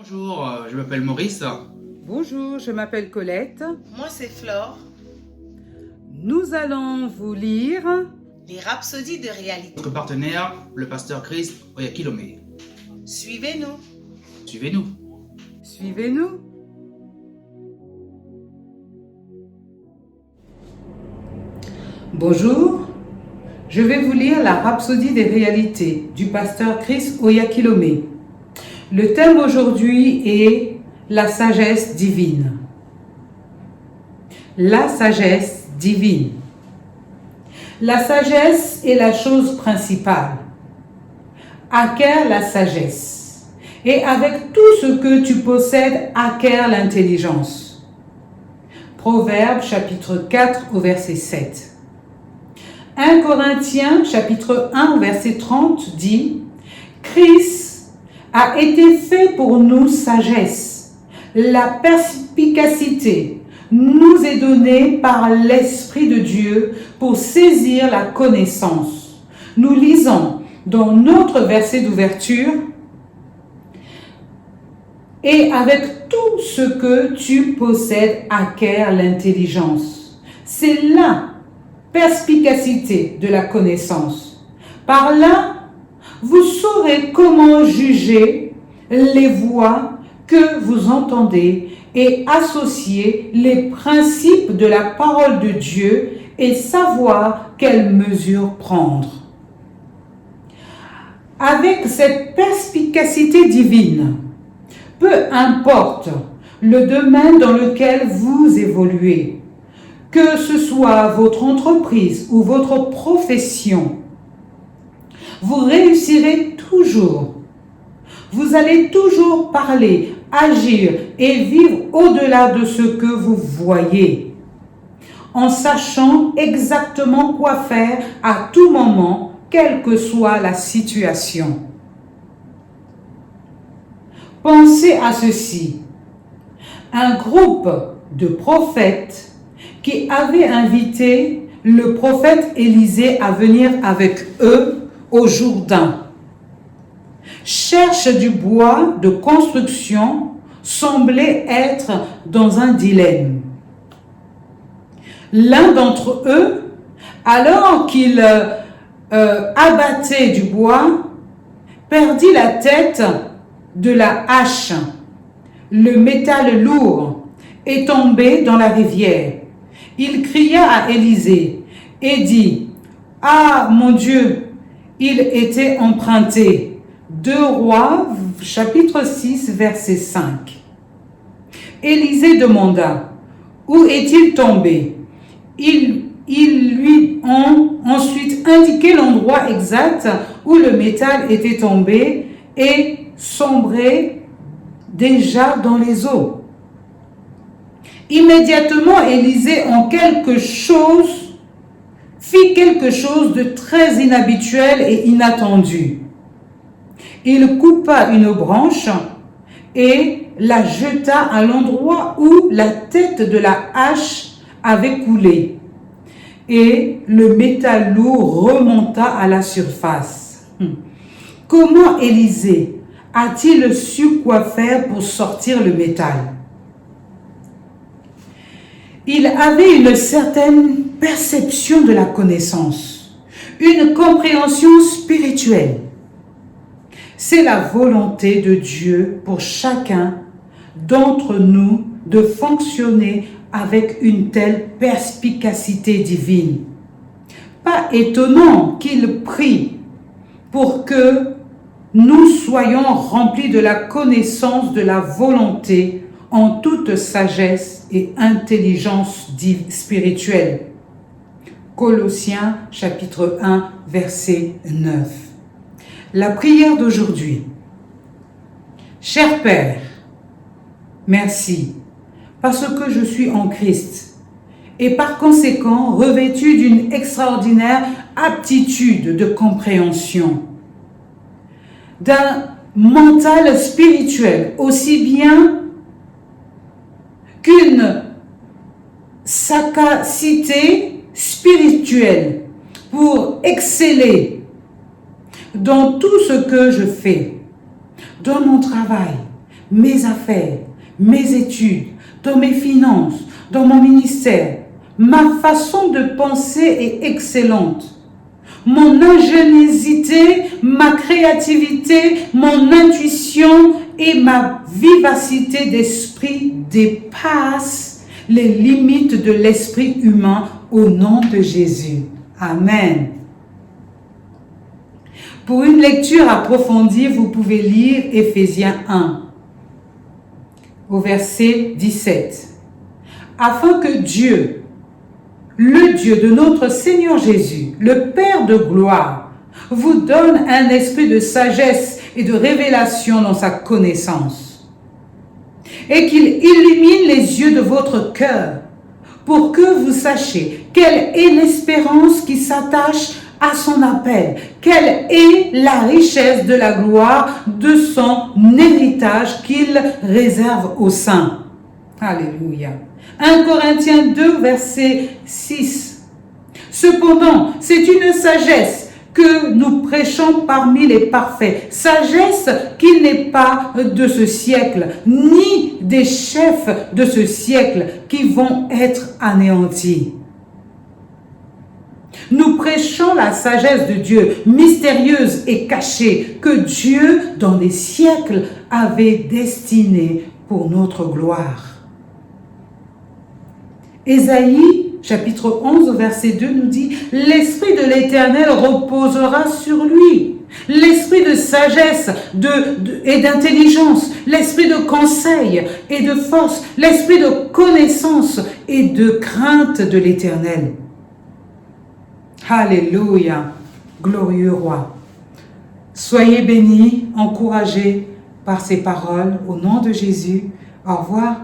Bonjour, je m'appelle Maurice. Bonjour, je m'appelle Colette. Moi, c'est Flore. Nous allons vous lire Les rhapsodies de réalité. Notre partenaire, le pasteur Chris Oyakilome. Suivez-nous. Suivez-nous. Suivez-nous. Bonjour, je vais vous lire la rhapsodie des réalités du pasteur Chris Oyakilome. Le thème aujourd'hui est la sagesse divine. La sagesse divine. La sagesse est la chose principale. Acquiert la sagesse. Et avec tout ce que tu possèdes, acquiert l'intelligence. Proverbe chapitre 4 au verset 7. 1 Corinthiens chapitre 1 verset 30 dit « Christ a été fait pour nous sagesse. La perspicacité nous est donnée par l'Esprit de Dieu pour saisir la connaissance. » Nous lisons dans notre verset d'ouverture « Et avec tout ce que tu possèdes, acquiert l'intelligence. » C'est la perspicacité de la connaissance. Par là, vous saurez comment juger les voix que vous entendez et associer les principes de la parole de Dieu et savoir quelles mesures prendre. Avec cette perspicacité divine, peu importe le domaine dans lequel vous évoluez, que ce soit votre entreprise ou votre profession, vous réussirez toujours. Vous allez toujours parler, agir et vivre au-delà de ce que vous voyez, en sachant exactement quoi faire à tout moment, quelle que soit la situation. Pensez à ceci. Un groupe de prophètes qui avait invité le prophète Élisée à venir avec eux au Jourdain cherche du bois de construction, semblait être dans un dilemme. L'un d'entre eux, alors qu'il abattait du bois, perdit la tête de la hache. Le métal lourd est tombé dans la rivière. Il cria à Élisée et dit « Ah, mon Dieu, il était emprunté. » 2 Rois, chapitre 6, verset 5. Élisée demanda « Où est-il tombé ?» Ils lui ont ensuite indiqué l'endroit exact où le métal était tombé et sombrait déjà dans les eaux. Immédiatement, Élisée fit quelque chose de très inhabituel et inattendu. Il coupa une branche et la jeta à l'endroit où la tête de la hache avait coulé. Et le métal lourd remonta à la surface. Comment Élisée a-t-il su quoi faire pour sortir le métal? Il avait une certaine perception de la connaissance, une compréhension spirituelle. C'est la volonté de Dieu pour chacun d'entre nous de fonctionner avec une telle perspicacité divine. Pas étonnant qu'il prie pour que nous soyons remplis de la connaissance de la volonté en toute sagesse et intelligence spirituelle. Colossiens chapitre 1 verset 9. La prière d'aujourd'hui. Cher Père, merci parce que je suis en Christ et par conséquent revêtu d'une extraordinaire aptitude de compréhension, d'un mental spirituel aussi bien qu'une sagacité spirituelle pour exceller dans tout ce que je fais, dans mon travail, mes affaires, mes études, dans mes finances, dans mon ministère. Ma façon de penser est excellente. Mon ingéniosité, ma créativité, mon intuition et ma vivacité d'esprit dépassent les limites de l'esprit humain au nom de Jésus. Amen. Pour une lecture approfondie, vous pouvez lire Éphésiens 1, au verset 17. Afin que Dieu, le Dieu de notre Seigneur Jésus, le Père de gloire, vous donne un esprit de sagesse et de révélation dans sa connaissance, et qu'il illumine les yeux de votre cœur, pour que vous sachiez quelle est l'espérance qui s'attache à son appel, quelle est la richesse de la gloire de son héritage qu'il réserve aux saints. Alléluia. 1 Corinthiens 2, verset 6. Cependant, c'est une sagesse que nous prêchons parmi les parfaits. Sagesse qui n'est pas de ce siècle, ni des chefs de ce siècle qui vont être anéantis. Nous prêchons la sagesse de Dieu, mystérieuse et cachée, que Dieu, dans les siècles, avait destinée pour notre gloire. Ésaïe, chapitre 11, verset 2 nous dit « L'Esprit de l'Éternel reposera sur lui, l'Esprit de sagesse et d'intelligence, l'Esprit de conseil et de force, l'Esprit de connaissance et de crainte de l'Éternel. » Alléluia, glorieux roi. Soyez bénis, encouragés par ces paroles au nom de Jésus. Au revoir.